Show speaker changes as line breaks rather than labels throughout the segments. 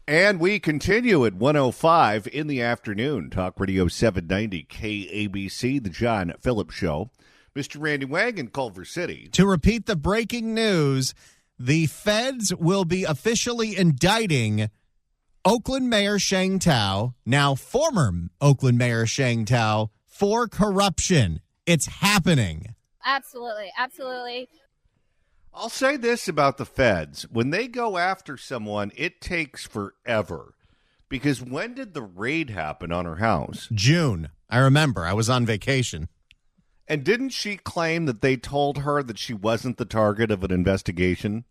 And we continue at 1:05 in the afternoon. Talk Radio 790 KABC, the John Phillips Show. Mr. Randy Wang in Culver City.
To repeat the breaking news, the feds will be officially indicting Oakland Mayor Sheng Tao, now former Oakland Mayor Sheng Tao, for corruption. It's happening.
Absolutely. Absolutely.
I'll say this about the feds. When they go after someone, it takes forever. Because when did the raid happen on her house?
June. I remember. I was on vacation.
And didn't she claim that they told her that she wasn't the target of an investigation?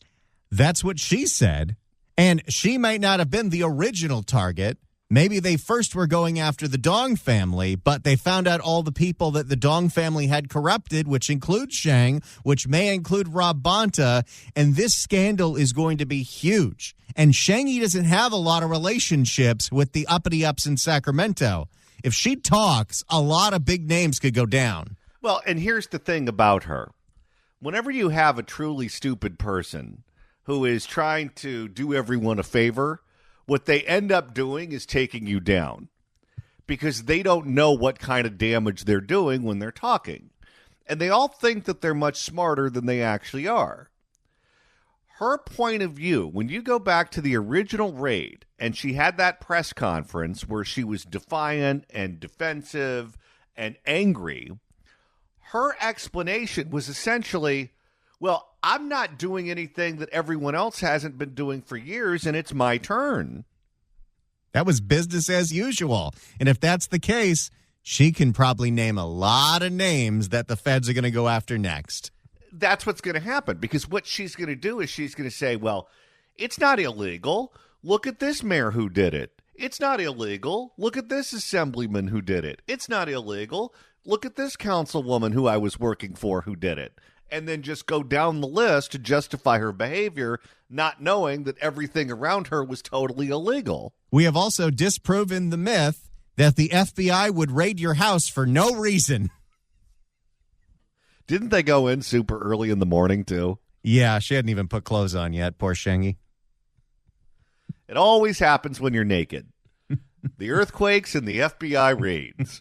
That's what she said. And she might not have been the original target. Maybe they first were going after the Dong family, but they found out all the people that the Dong family had corrupted, which includes Sheng, which may include Rob Bonta, and this scandal is going to be huge. And Shengi doesn't have a lot of relationships with the uppity-ups in Sacramento. If she talks, a lot of big names could go down.
Well, and here's the thing about her. Whenever you have a truly stupid person who is trying to do everyone a favor, what they end up doing is taking you down because they don't know what kind of damage they're doing when they're talking. And they all think that they're much smarter than they actually are. Her point of view, when you go back to the original raid and she had that press conference where she was defiant and defensive and angry, her explanation was essentially, well, I'm not doing anything that everyone else hasn't been doing for years, and it's my turn.
That was business as usual. And if that's the case, she can probably name a lot of names that the feds are going to go after next.
That's what's going to happen, because what she's going to do is she's going to say, well, it's not illegal. Look at this mayor who did it. It's not illegal. Look at this assemblyman who did it. It's not illegal. Look at this councilwoman who I was working for who did it. And then just go down the list to justify her behavior, not knowing that everything around her was totally illegal.
We have also disproven the myth that the FBI would raid your house for no reason.
Didn't they go in super early in the morning, too?
Yeah, she hadn't even put clothes on yet, poor Shengi.
It always happens when you're naked. The earthquakes and the FBI raids.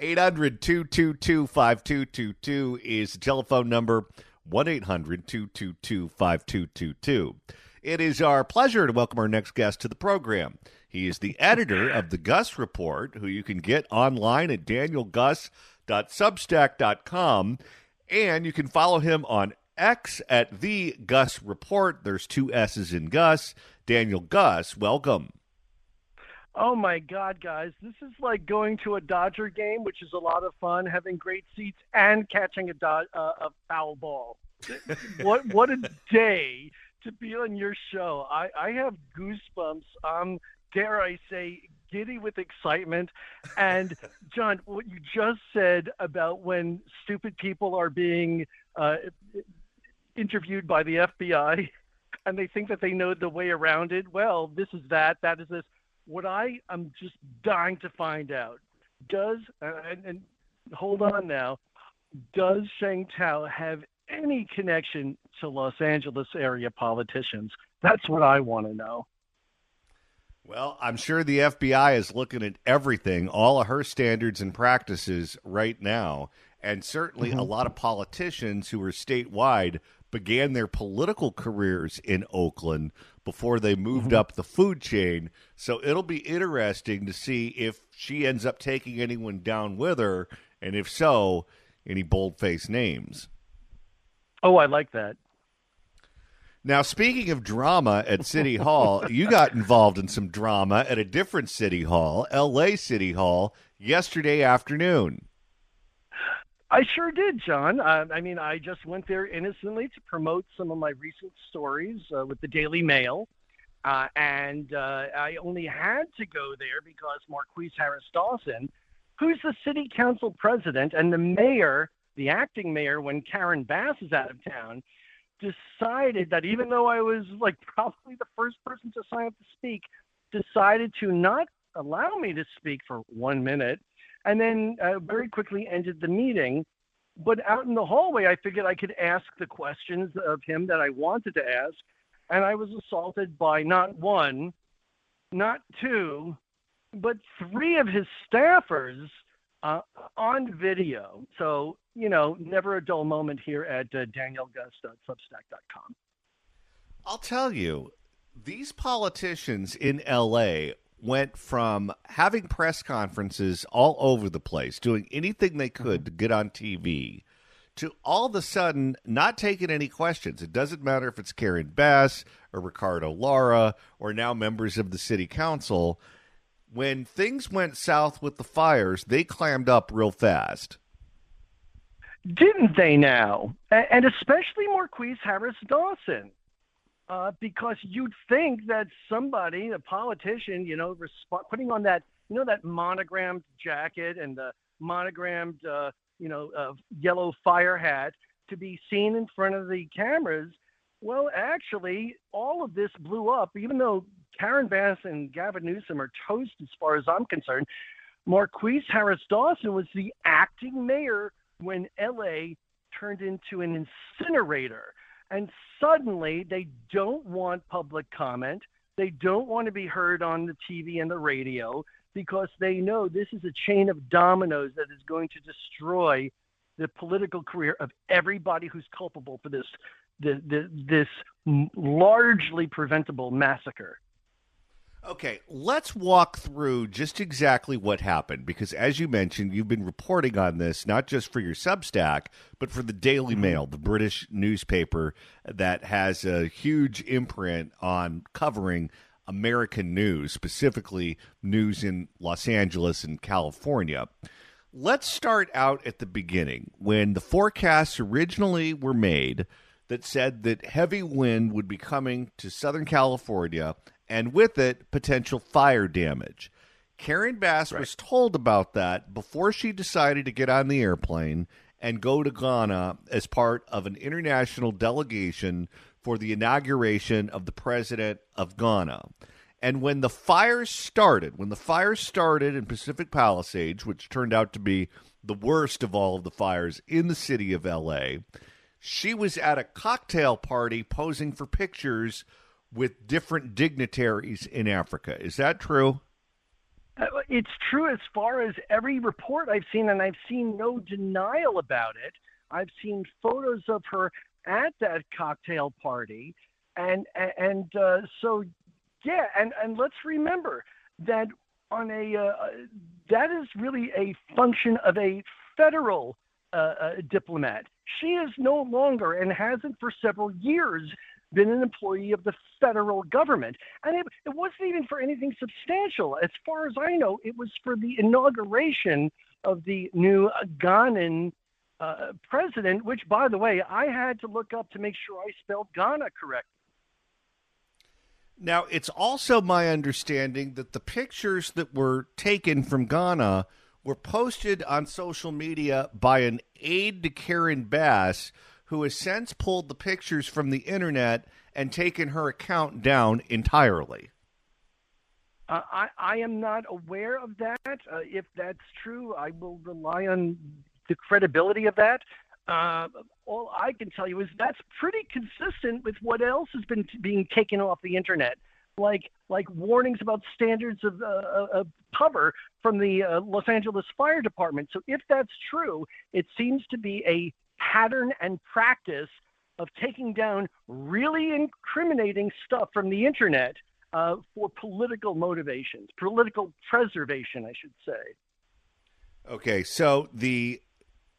800-222-5222 is the telephone number, 1-800-222-5222. It is our pleasure to welcome our next guest to the program. He is the editor of the Guss Report, who you can get online at danielguss.substack.com, and you can follow him on X at the Guss Report. There's 2 S's in Gus. Daniel Guss, welcome.
Oh, my God, guys. This is like going to a Dodger game, which is a lot of fun, having great seats, and catching a foul ball. What a day to be on your show. I have goosebumps. Dare I say, giddy with excitement. And, John, what you just said about when stupid people are being interviewed by the FBI and they think that they know the way around it, well, this is that is this. What I am just dying to find out, and hold on now, does Sheng Tao have any connection to Los Angeles area politicians? That's what I want to know.
Well, I'm sure the FBI is looking at everything, all of her standards and practices right now. And certainly a lot of politicians who are statewide began their political careers in Oakland before they moved up the food chain. So it'll be interesting to see if she ends up taking anyone down with her, and if so, any bold-faced names.
Oh, I like that.
Now, speaking of drama at City Hall, you got involved in some drama at a different City Hall, L.A. City Hall, yesterday afternoon.
I sure did, John. I just went there innocently to promote some of my recent stories with the Daily Mail. And I only had to go there because Marquise Harris Dawson, who's the city council president and the mayor, the acting mayor when Karen Bass is out of town, decided that even though I was like probably the first person to sign up to speak, decided to not allow me to speak for 1 minute, and then very quickly ended the meeting But out in the hallway, I figured I could ask the questions of him that I wanted to ask. And I was assaulted by not one, not two, but three of his staffers on video. So, never a dull moment here at danielguss.substack.com.
I'll tell you, these politicians in L.A. went from having press conferences all over the place, doing anything they could to get on TV, to all of a sudden not taking any questions. It doesn't matter if it's Karen Bass or Ricardo Lara or now members of the city council. When things went south with the fires, they clammed up real fast.
Didn't they now? And especially Marquise Harris Dawson. Because you'd think that somebody, a politician, putting on that, that monogrammed jacket and the monogrammed, yellow fire hat to be seen in front of the cameras. Well, actually, all of this blew up, even though Karen Bass and Gavin Newsom are toast as far as I'm concerned. Marquise Harris Dawson was the acting mayor when L.A. turned into an incinerator. And suddenly they don't want public comment. They don't want to be heard on the TV and the radio because they know this is a chain of dominoes that is going to destroy the political career of everybody who's culpable for this largely preventable massacre.
Okay, let's walk through just exactly what happened, because as you mentioned, you've been reporting on this, not just for your Substack, but for the Daily Mail, the British newspaper that has a huge imprint on covering American news, specifically news in Los Angeles and California. Let's start out at the beginning, when the forecasts originally were made that said that heavy wind would be coming to Southern California, and with it, potential fire damage. Karen Bass was told about that before she decided to get on the airplane and go to Ghana as part of an international delegation for the inauguration of the president of Ghana. And when the fires started in Pacific Palisades, which turned out to be the worst of all of the fires in the city of L.A., she was at a cocktail party posing for pictures with different dignitaries in Africa. Is that true?
It's true as far as every report I've seen, and I've seen no denial about it. I've seen photos of her at that cocktail party. And let's remember that that is really a function of a federal diplomat. She is no longer, and hasn't for several years, been an employee of the federal government. And it wasn't even for anything substantial. As far as I know, it was for the inauguration of the new Ghanan president, which, by the way, I had to look up to make sure I spelled Ghana correctly.
Now, it's also my understanding that the pictures that were taken from Ghana were posted on social media by an aide to Karen Bass, who has since pulled the pictures from the internet and taken her account down entirely.
I am not aware of that. If that's true, I will rely on the credibility of that. All I can tell you is that's pretty consistent with what else has been being taken off the internet, like warnings about standards of cover from the Los Angeles Fire Department. So if that's true, it seems to be a pattern and practice of taking down really incriminating stuff from the internet for political motivations, political preservation, I should say.
Okay, so the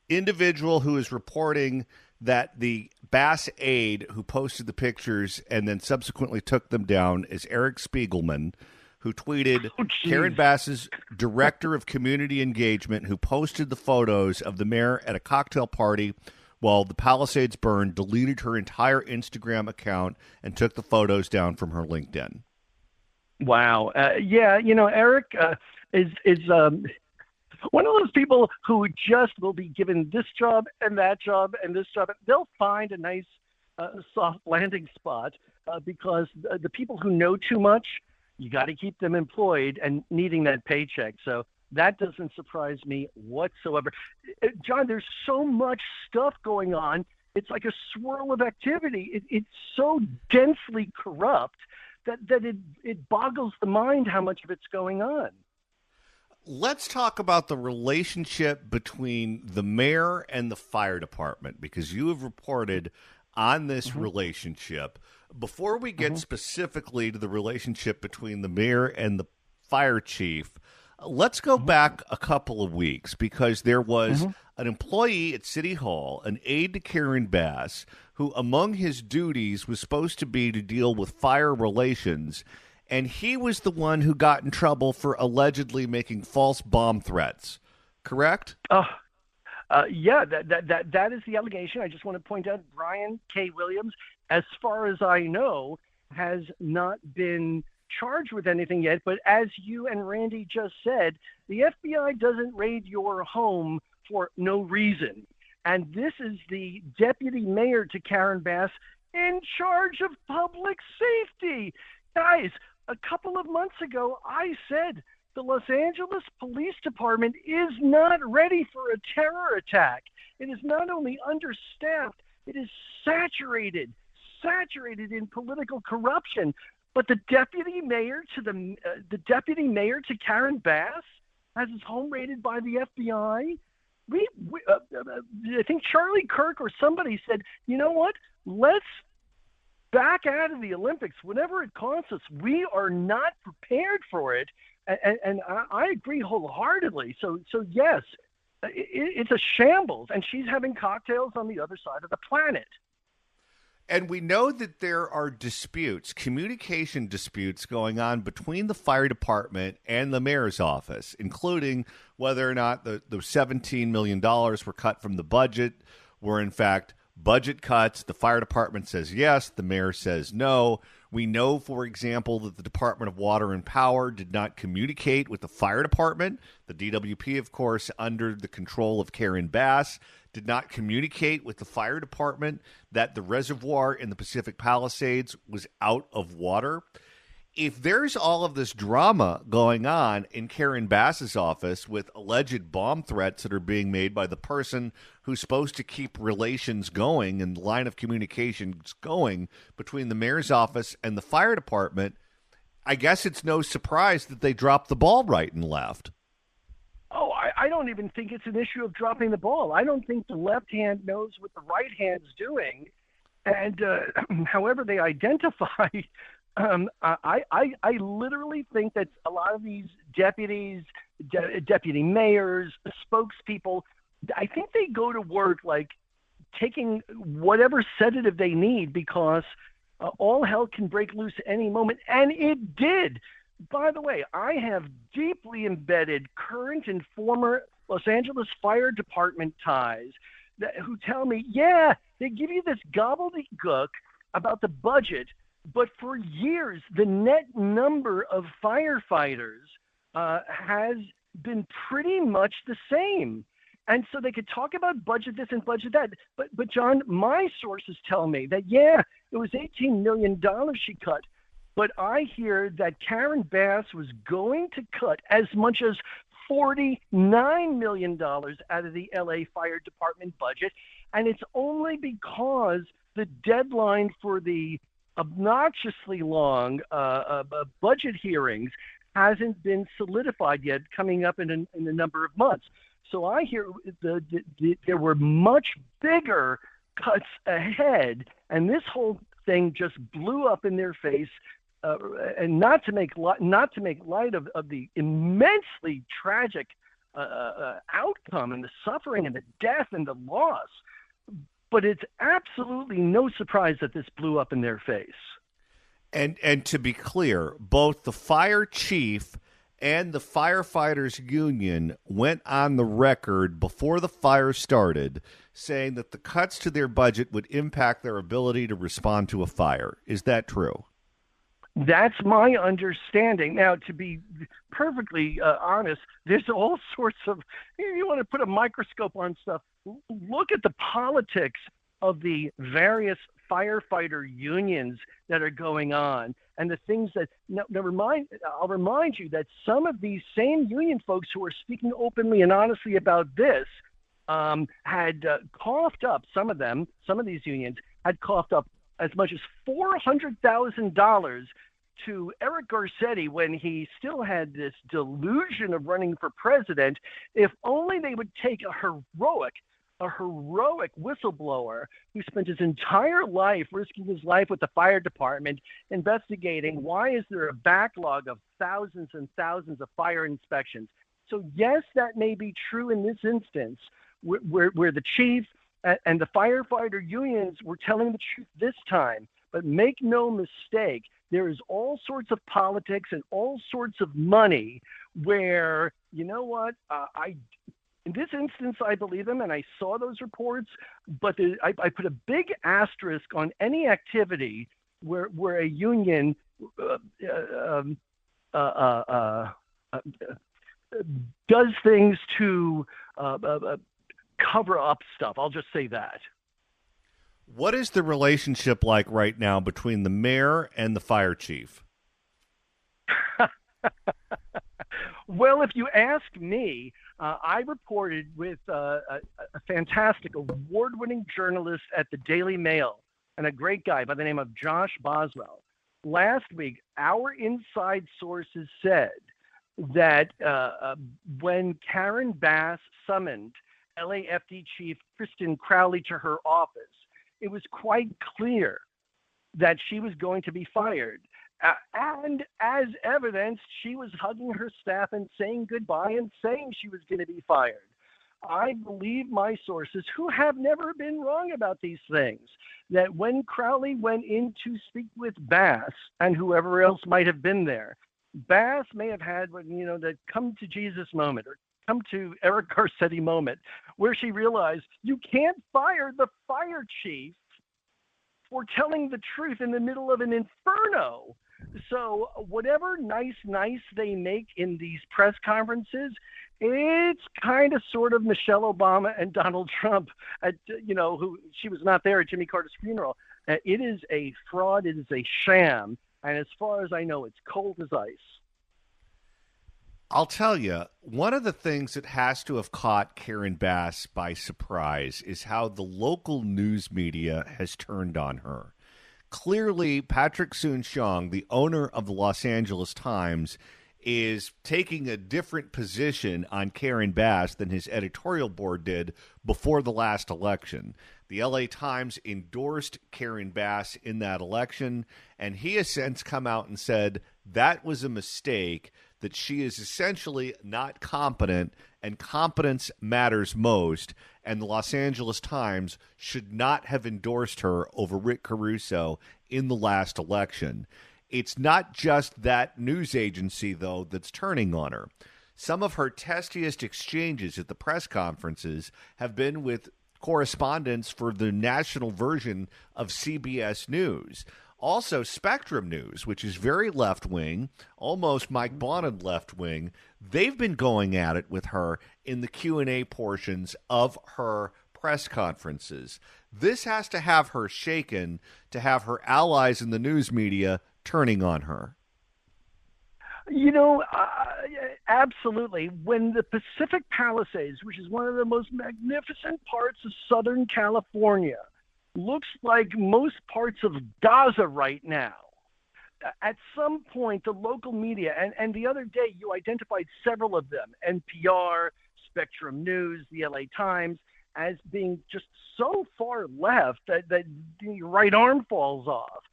individual who is reporting that the Bass aide who posted the pictures and then subsequently took them down is Eric Spiegelman, who tweeted, Karen Bass's director of community engagement, who posted the photos of the mayor at a cocktail party while the Palisades burned, deleted her entire Instagram account and took the photos down from her LinkedIn.
Wow. Eric is one of those people who just will be given this job and that job and this job. They'll find a nice soft landing spot because the people who know too much, you got to keep them employed and needing that paycheck. So That doesn't surprise me whatsoever. John, there's so much stuff going on. It's like a swirl of activity. It's so densely corrupt that it boggles the mind how much of it's going on.
Let's talk about the relationship between the mayor and the fire department, because you have reported on this relationship. Before we get specifically to the relationship between the mayor and the fire chief, let's go back a couple of weeks, because there was an employee at City Hall, an aide to Karen Bass, who among his duties was supposed to be to deal with fire relations. And he was the one who got in trouble for allegedly making false bomb threats. Correct?
Yeah, that is the allegation. I just want to point out Brian K. Williams, as far as I know, has not been charged with anything yet. But as you and Randy just said, the FBI doesn't raid your home for no reason. And this is the deputy mayor to Karen Bass in charge of public safety. Guys, a couple of months ago, I said the Los Angeles Police Department is not ready for a terror attack. It is not only understaffed, it is saturated in political corruption. But the deputy mayor to Karen Bass has his home raided by the FBI. I think Charlie Kirk or somebody said, you know what? Let's back out of the Olympics whenever it costs us. We are not prepared for it, and I agree wholeheartedly. So yes, it's a shambles, and she's having cocktails on the other side of the planet.
And we know that there are disputes, communication disputes going on between the fire department and the mayor's office, including whether or not the $17 million were cut from the budget were in fact budget cuts. The fire department says yes. The mayor says no. We know, for example, that the Department of Water and Power did not communicate with the fire department. The DWP, of course, under the control of Karen Bass, did not communicate with the fire department that the reservoir in the Pacific Palisades was out of water. If there's all of this drama going on in Karen Bass's office with alleged bomb threats that are being made by the person who's supposed to keep relations going and line of communications going between the mayor's office and the fire department, I guess it's no surprise that they dropped the ball right and left.
Oh, I don't even think it's an issue of dropping the ball. I don't think the left hand knows what the right hand's doing. And however they identify, I literally think that a lot of these deputies, deputy mayors, spokespeople, I think they go to work like taking whatever sedative they need, because all hell can break loose any moment. And it did. By the way, I have deeply embedded current and former Los Angeles Fire Department ties who tell me, yeah, they give you this gobbledygook about the budget, but for years, the net number of firefighters has been pretty much the same. And so they could talk about budget this and budget that. But John, my sources tell me that, yeah, it was $18 million she cut. But I hear that Karen Bass was going to cut as much as $49 million out of the LA Fire Department budget. And it's only because the deadline for the obnoxiously long budget hearings hasn't been solidified yet, coming up in a number of months. So I hear there were much bigger cuts ahead, and this whole thing just blew up in their face. And not to make light of the immensely tragic outcome and the suffering and the death and the loss, but it's absolutely no surprise that this blew up in their face.
And to be clear, both the fire chief and the firefighters union went on the record before the fire started saying that the cuts to their budget would impact their ability to respond to a fire. Is that true?
That's my understanding. Now, to be perfectly honest, there's all sorts of, you want to put a microscope on stuff, look at the politics of the various firefighter unions that are going on, and the things that I'll remind you that some of these same union folks who are speaking openly and honestly about this had coughed up, some of these unions had coughed up as much as $400,000 to Eric Garcetti when he still had this delusion of running for president, if only they would take a heroic whistleblower who spent his entire life risking his life with the fire department investigating why is there a backlog of thousands and thousands of fire inspections. So yes, that may be true in this instance where the chief and the firefighter unions were telling the truth this time, but make no mistake, there is all sorts of politics and all sorts of money where, you know what, in this instance, I believe them, and I saw those reports, but I put a big asterisk on any activity where a union does things to cover up stuff. I'll just say that.
What is the relationship like right now between the mayor and the fire chief?
Well, if you ask me, I reported with a fantastic award-winning journalist at the Daily Mail and a great guy by the name of Josh Boswell. Last week, our inside sources said that when Karen Bass summoned LAFD Chief Kristen Crowley to her office, it was quite clear that she was going to be fired. And as evidenced, she was hugging her staff and saying goodbye and saying she was going to be fired. I believe my sources, who have never been wrong about these things, that when Crowley went in to speak with Bass and whoever else might have been there, Bass may have had, the come to Jesus moment or come to Eric Garcetti moment, where she realized you can't fire the fire chief for telling the truth in the middle of an inferno. So whatever nice they make in these press conferences, it's kind of sort of Michelle Obama and Donald Trump at, who she was not there at Jimmy Carter's funeral. It is a fraud. It is a sham. And as far as I know, it's cold as ice.
I'll tell you, one of the things that has to have caught Karen Bass by surprise is how the local news media has turned on her. Clearly, Patrick Soon-Shiong, the owner of the Los Angeles Times, is taking a different position on Karen Bass than his editorial board did before the last election. The LA Times endorsed Karen Bass in that election, and he has since come out and said that was a mistake, that she is essentially not competent, and competence matters most, and the Los Angeles Times should not have endorsed her over Rick Caruso in the last election. It's not just that news agency, though, that's turning on her. Some of her testiest exchanges at the press conferences have been with correspondents for the national version of CBS News. Also, Spectrum News, which is very left-wing, almost Mike Bonin left-wing, they've been going at it with her in the Q&A portions of her press conferences. This has to have her shaken, to have her allies in the news media turning on her.
Absolutely. When the Pacific Palisades, which is one of the most magnificent parts of Southern California, looks like most parts of Gaza right now, at some point, the local media, and the other day you identified several of them, NPR, Spectrum News, the LA Times, as being just so far left that the right arm falls off.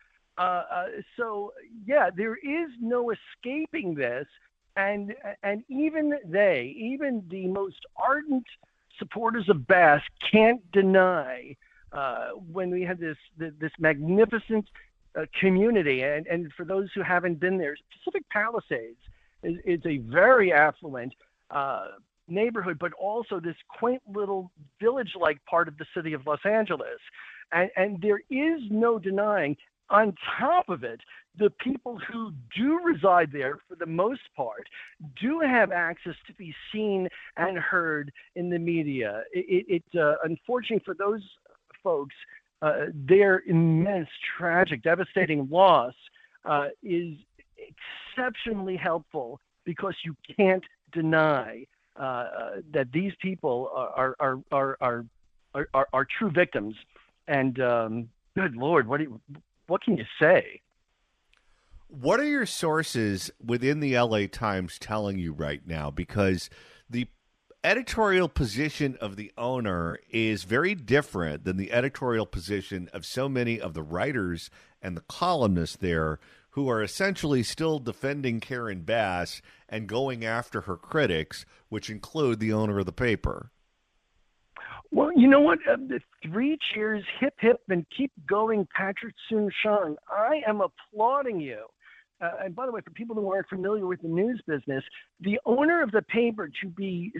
So, yeah, there is no escaping this. And even the most ardent supporters of Bass can't deny when we had this magnificent community. And for those who haven't been there, Pacific Palisades is a very affluent neighborhood, but also this quaint little village-like part of the city of Los Angeles. And there is no denying, on top of it, the people who do reside there, for the most part, do have access to be seen and heard in the media. Unfortunately for those folks, their immense, tragic, devastating loss is exceptionally helpful because you can't deny that these people are true victims. And good Lord, what can you say?
What are your sources within the LA Times telling you right now? Because the editorial position of the owner is very different than the editorial position of so many of the writers and the columnists there who are essentially still defending Karen Bass and going after her critics, which include the owner of the paper.
Well, you know what? The three cheers, hip, hip, and keep going, Patrick Soon-Shiong. I am applauding you. And by the way, for people who aren't familiar with the news business, the owner of the paper to be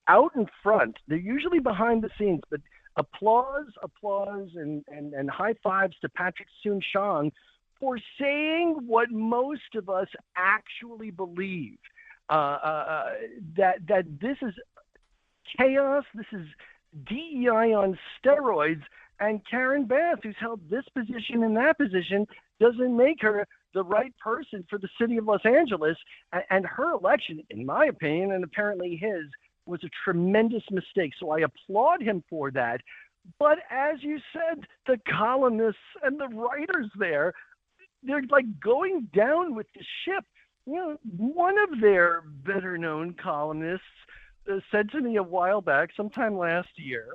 out in front, they're usually behind the scenes, but applause, and high fives to Patrick Soon-Shiong for saying what most of us actually believe, that this is chaos, this is DEI on steroids, and Karen Bass, who's held this position and that position, doesn't make her the right person for the city of Los Angeles. And her election, in my opinion, and apparently his, was a tremendous mistake. So I applaud him for that. But as you said, the columnists and the writers there, they're like going down with the ship. You know, one of their better-known columnists said to me a while back, sometime last year,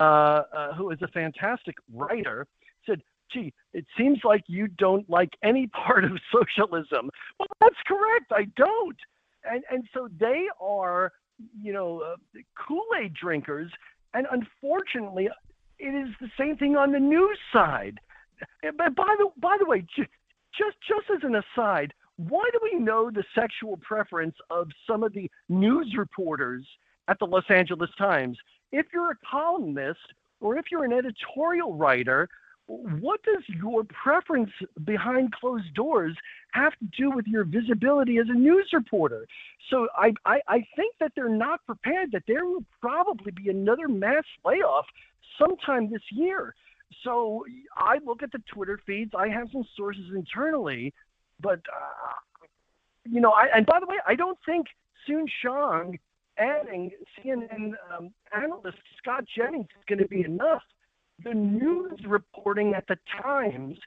who is a fantastic writer, said, gee, it seems like you don't like any part of socialism. Well, that's correct. I don't. And so they are, Kool-Aid drinkers. And unfortunately, it is the same thing on the news side. But by the way, just as an aside, why do we know the sexual preference of some of the news reporters at the Los Angeles Times? If you're a columnist or if you're an editorial writer, what does your preference behind closed doors have to do with your visibility as a news reporter? So I think that they're not prepared, that there will probably be another mass layoff sometime this year. So I look at the Twitter feeds. I have some sources internally, but, and by the way, I don't think Soon-Shiong adding CNN analyst Scott Jennings is going to be enough. The news reporting at the Times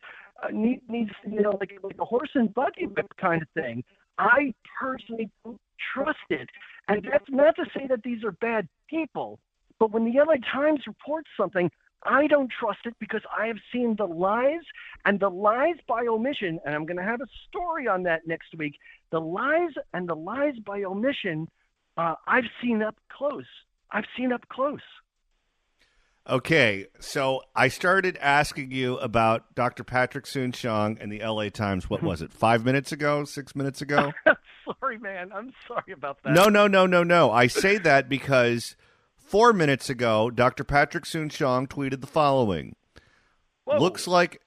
needs, like a horse and buggy whip kind of thing. I personally don't trust it. And that's not to say that these are bad people, but when the LA Times reports something, I don't trust it because I have seen the lies and the lies by omission, and I'm going to have a story on that next week. The lies and the lies by omission, I've seen up close.
Okay, so I started asking you about Dr. Patrick Soon-Shiong and the LA Times. What was it, 5 minutes ago, 6 minutes ago?
Sorry, man. I'm sorry about that.
No. I say that because 4 minutes ago, Dr. Patrick Soon-Shiong tweeted the following. Whoa. Looks like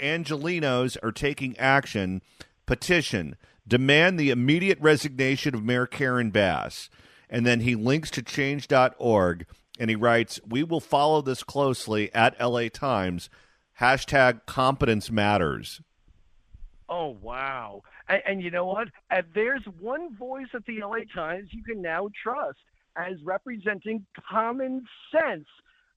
Angelenos are taking action. Petition. Demand the immediate resignation of Mayor Karen Bass. And then he links to change.org. And he writes, we will follow this closely at LA Times. #competence matters.
Oh, wow. And you know what? There's one voice at the LA Times you can now trust as representing common sense.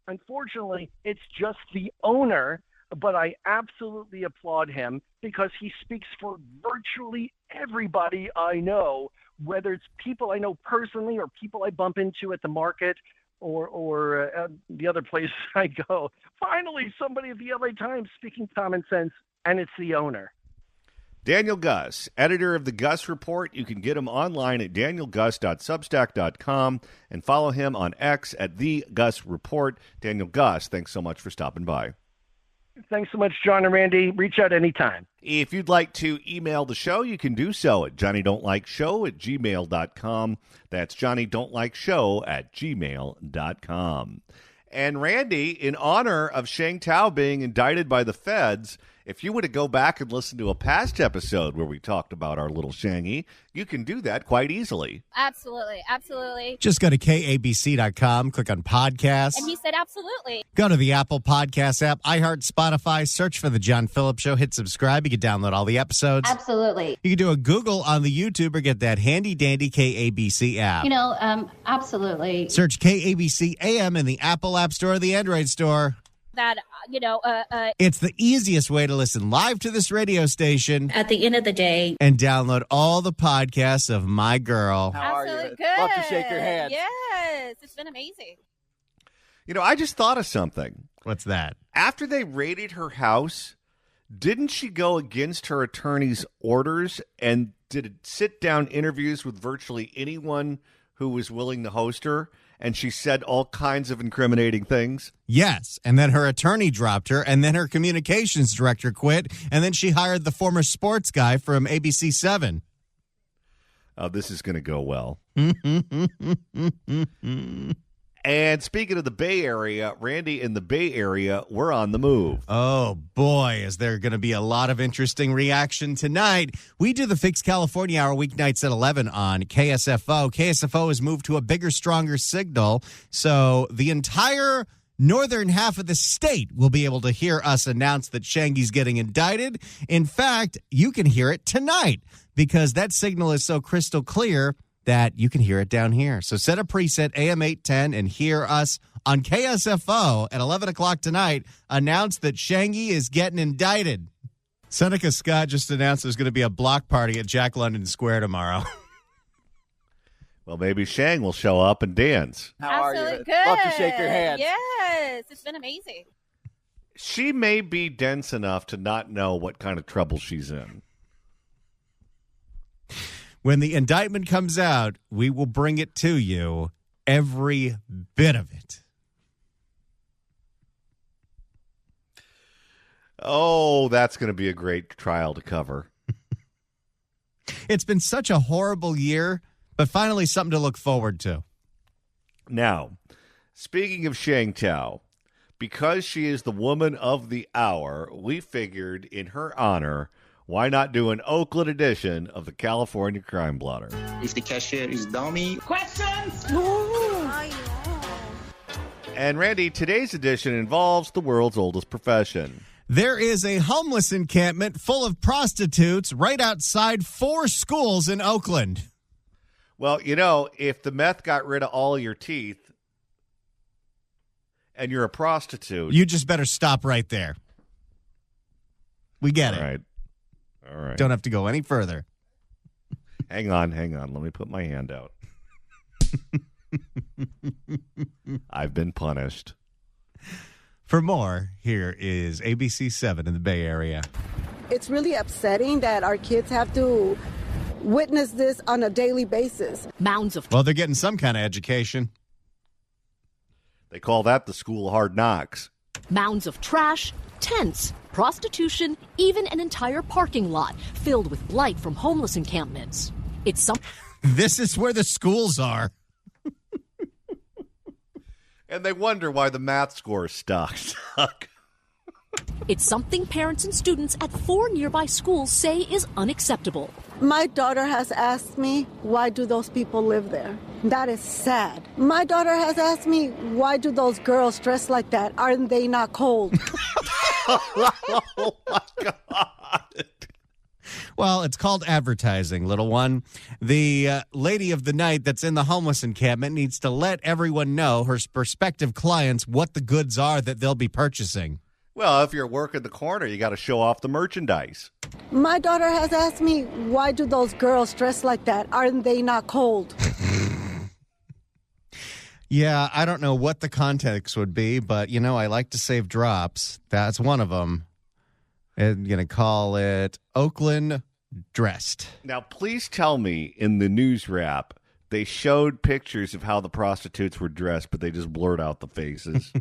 Unfortunately, it's just the owner, but I absolutely applaud him because he speaks for virtually everybody I know, whether it's people I know personally or people I bump into at the market or the other places I go. Finally, somebody at the LA Times speaking common sense, and it's the owner.
Daniel Guss, editor of the Guss Report. You can get him online at danielguss.substack.com and follow him on X at The Guss Report. Daniel Guss, thanks so much for stopping by.
Thanks so much, John and Randy. Reach out anytime.
If you'd like to email the show, you can do so at johnnydon'tlikeshow@gmail.com. That's johnnydon'tlikeshow@gmail.com. And Randy, in honor of Sheng Tao being indicted by the feds, If you want to go back and listen to a past episode where we talked about our little Shangy, you can do that quite easily.
Absolutely. Absolutely.
Just go to KABC.com, click on podcasts.
And he said absolutely.
Go to the Apple Podcast app, iHeart, Spotify, search for The John Phillips Show, hit subscribe. You can download all the episodes.
Absolutely.
You can do a Google on the YouTube or get that handy-dandy KABC app.
Absolutely.
Search KABC AM in the Apple App Store or the Android Store.
That,
It's the easiest way to listen live to this radio station.
At the end of the day,
And download all the podcasts of My Girl.
How are
absolutely
you?
good.
Love to shake your hand.
Yes. It's been amazing.
I just thought of something.
What's that?
After they raided her house, didn't she go against her attorney's orders and did sit-down interviews with virtually anyone who was willing to host her? And she said all kinds of incriminating things?
Yes. And then her attorney dropped her, and then her communications director quit, and then she hired the former sports guy from ABC 7.
Oh, this is going to go well. And speaking of the Bay Area, Randy, in the Bay Area, we're on the move.
Oh, boy, is there going to be a lot of interesting reaction tonight. We do the Fix California Hour weeknights at 11 on KSFO. KSFO has moved to a bigger, stronger signal, so the entire northern half of the state will be able to hear us announce that Shangy's getting indicted. In fact, you can hear it tonight because that signal is so crystal clear that you can hear it down here. So set a preset AM 810 and hear us on KSFO at 11 o'clock tonight announce that Shangy is getting indicted. Seneca Scott just announced there's going to be a block party at Jack London Square tomorrow.
Well, maybe Shang will show up and dance.
How are
absolutely
you?
good.
Love to shake your hand.
Yes. It's been amazing.
She may be dense enough to not know what kind of trouble she's in.
When the indictment comes out, we will bring it to you, every bit of it.
Oh, that's going to be a great trial to cover.
It's been such a horrible year, but finally something to look forward to.
Now, speaking of Shang Tao, because she is the woman of the hour, we figured in her honor, why not do an Oakland edition of the California Crime Blotter?
If the cashier is dummy.
And Randy, today's edition involves the world's oldest profession.
There is a homeless encampment full of prostitutes right outside 4 schools in Oakland.
Well, if the meth got rid of all your teeth and you're a prostitute.
You just better stop right there. We get it.
All right.
Don't have to go any further.
Hang on. Let me put my hand out. I've been punished.
For more, here is ABC 7 in the Bay Area.
It's really upsetting that our kids have to witness this on a daily basis.
mounds of
Well, they're getting some kind of education.
They call that the school of hard knocks.
mounds of trash, tents, prostitution, even an entire parking lot filled with blight from homeless encampments.
This is where the schools are.
And they wonder why the math scores suck.
It's something parents and students at 4 nearby schools say is unacceptable.
My daughter has asked me, why do those people live there? That is sad. My daughter has asked me, why do those girls dress like that? Aren't they not cold?
Oh, my God.
Well, it's called advertising, little one. The lady of the night that's in the homeless encampment needs to let everyone know, her prospective clients, what the goods are that they'll be purchasing.
Well, if you're working the corner, you got to show off the merchandise.
My daughter has asked me, why do those girls dress like that? Aren't they not cold?
Yeah, I don't know what the context would be, but, I like to save drops. That's one of them. I'm going to call it Oakland Dressed.
Now, please tell me in the news wrap, they showed pictures of how the prostitutes were dressed, but they just blurred out the faces.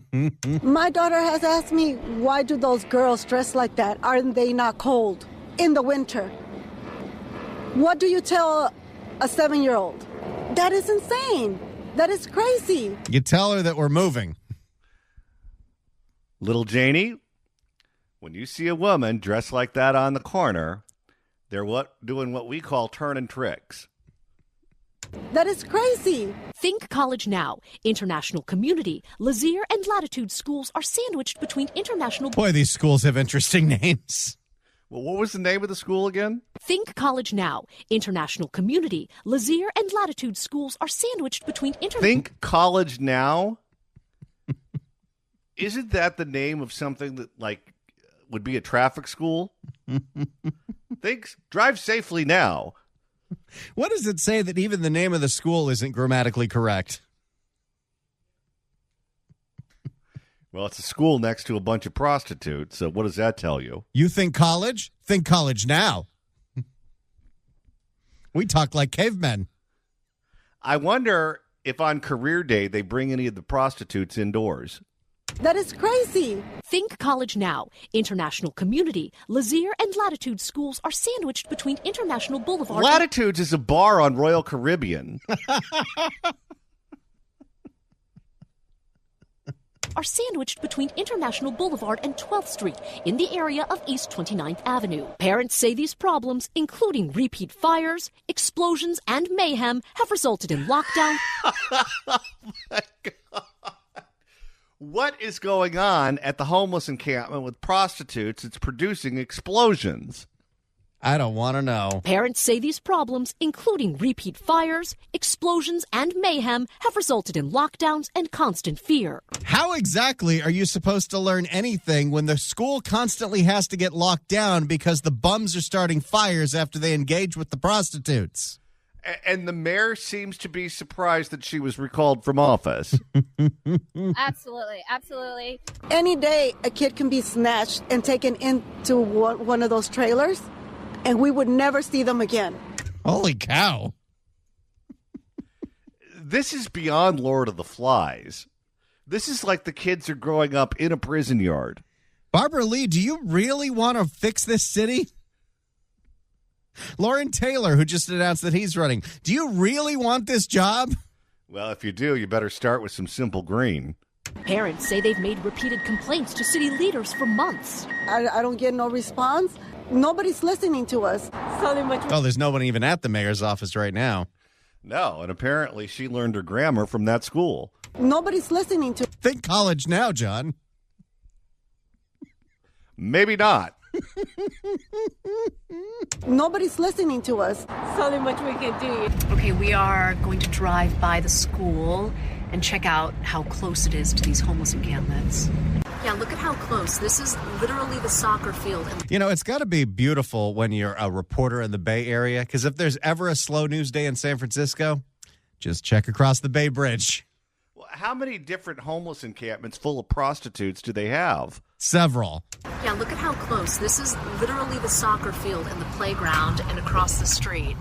My daughter has asked me, why do those girls dress like that? Aren't they not cold in the winter? What do you tell a 7-year-old? That is insane. That is crazy.
You tell her that we're moving.
Little Janie, When you see a woman dressed like that on the corner, they're doing what we call turning tricks.
That is crazy.
Think College Now. International Community, Lazier, and Latitude schools are sandwiched between international...
Boy, these schools have interesting names.
Well, what was the name of the school again?
Think College Now. International Community, Lazier, and Latitude schools are sandwiched between...
Think College Now? Isn't that the name of something that, like, would be a traffic school? Think Drive Safely Now.
What does it say that even the name of the school isn't grammatically correct?
Well, it's a school next to a bunch of prostitutes, so what does that tell you?
You think college? Think College Now. We talk like cavemen.
I wonder if on career day they bring any of the prostitutes indoors.
That is crazy.
Think College Now. International Community, Lazier, and Latitude schools are sandwiched between International Boulevard...
Latitudes is a bar on Royal Caribbean.
are sandwiched between International Boulevard and 12th Street in the area of East 29th Avenue. Parents say these problems, including repeat fires, explosions, and mayhem, have resulted in lockdown.
Oh my God. What is going on at the homeless encampment with prostitutes? It's producing explosions.
I don't want to know.
Parents say these problems, including repeat fires, explosions, and mayhem, have resulted in lockdowns and constant fear.
How exactly are you supposed to learn anything when the school constantly has to get locked down because the bums are starting fires after they engage with the prostitutes?
And the mayor seems to be surprised that she was recalled from office.
Absolutely. Absolutely.
Any day, a kid can be snatched and taken into one of those trailers, and we would never see them again.
Holy cow.
This is beyond Lord of the Flies. This is like the kids are growing up in a prison yard.
Barbara Lee, do you really want to fix this city? Lauren Taylor, who just announced that he's running. Do you really want this job?
Well, if you do, you better start with some simple green.
Parents say they've made repeated complaints to city leaders for months.
I don't get no response. Nobody's listening to us.
Oh, there's nobody even at the mayor's office right now.
No, and apparently she learned her grammar from that school.
Nobody's listening to...
Think college now, John.
Maybe not.
Nobody's listening to us.
So much we can do.
Okay, we are going to drive by the school and check out how close it is to these homeless encampments. Yeah, look at how close. This is literally the soccer field.
You know, it's got to be beautiful when you're a reporter in the Bay Area, because if there's ever a slow news day in San Francisco, just check across the Bay Bridge.
Well, how many different homeless encampments full of prostitutes do they have?
Several.
Yeah, look at how close. This is literally the soccer field and the playground, and across the street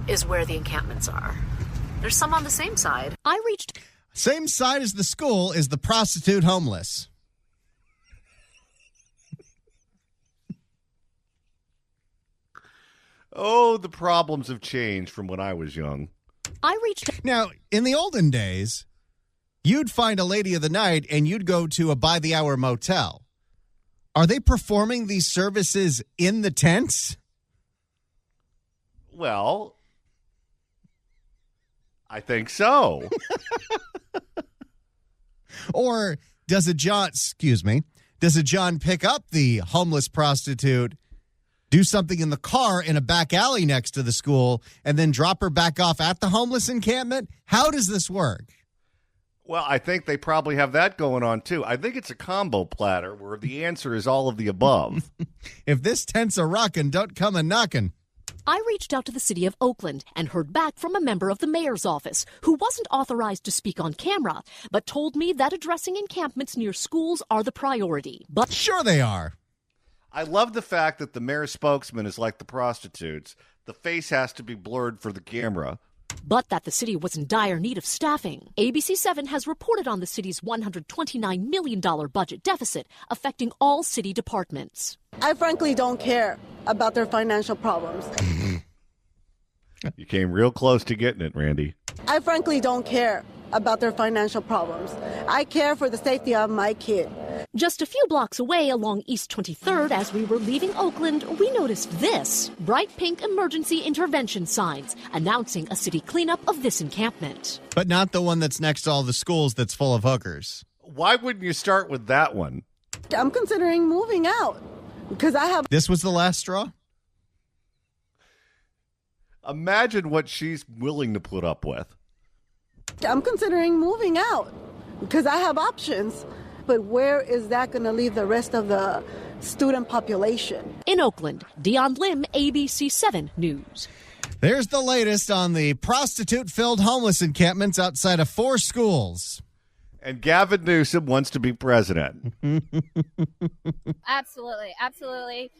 is where the encampments are. There's some on the same side. I reached...
Same side as the school is the prostitute homeless.
Oh, the problems have changed from when I was young.
I reached...
Now, in the olden days, you'd find a lady of the night and you'd go to a by-the-hour motel. Are they performing these services in the tents?
Well, I think so.
Or does a John pick up the homeless prostitute, do something in the car in a back alley next to the school, and then drop her back off at the homeless encampment? How does this work?
Well, I think they probably have that going on, too. I think it's a combo platter where the answer is all of the above.
If this tent's a rockin', don't come a knockin'.
I reached out to the city of Oakland and heard back from a member of the mayor's office who wasn't authorized to speak on camera, but told me that addressing encampments near schools are the priority. But
sure they are.
I love the fact that the mayor's spokesman is like the prostitutes. The face has to be blurred for the camera.
But that the city was in dire need of staffing. ABC7 has reported on the city's $129 million budget deficit affecting all city departments.
I frankly don't care about their financial problems.
You came real close to getting it, Randy.
I frankly don't care about their financial problems. I care for the safety of my kid.
Just a few blocks away along East 23rd, as we were leaving Oakland, we noticed this: bright pink emergency intervention signs announcing a city cleanup of this encampment.
But not the one that's next to all the schools that's full of hookers.
Why wouldn't you start with that one?
I'm considering moving out because I have.
This was the last straw?
Imagine what she's willing to put up with.
I'm considering moving out because I have options. But where is that going to leave the rest of the student population?
In Oakland, Dion Lim, ABC 7 News.
There's the latest on the prostitute-filled homeless encampments outside of 4 schools.
And Gavin Newsom wants to be president.
Absolutely. Absolutely.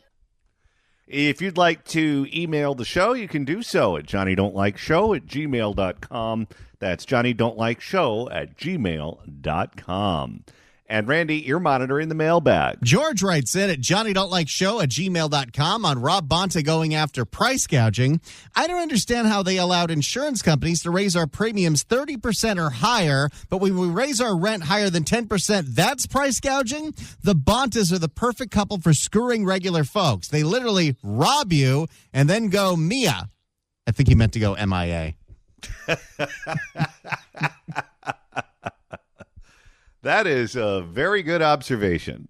If you'd like to email the show, you can do so at johnnydon'tlikeshow@gmail.com. That's johnnydon'tlikeshow@gmail.com. And Randy, you're monitoring the mailbag.
George writes in at johnnydon'tlikeshow@gmail.com on Rob Bonta going after price gouging. I don't understand how they allowed insurance companies to raise our premiums 30% or higher, but when we raise our rent higher than 10%, that's price gouging? The Bontas are the perfect couple for screwing regular folks. They literally rob you and then go Mia. I think he meant to go MIA.
That is a very good observation.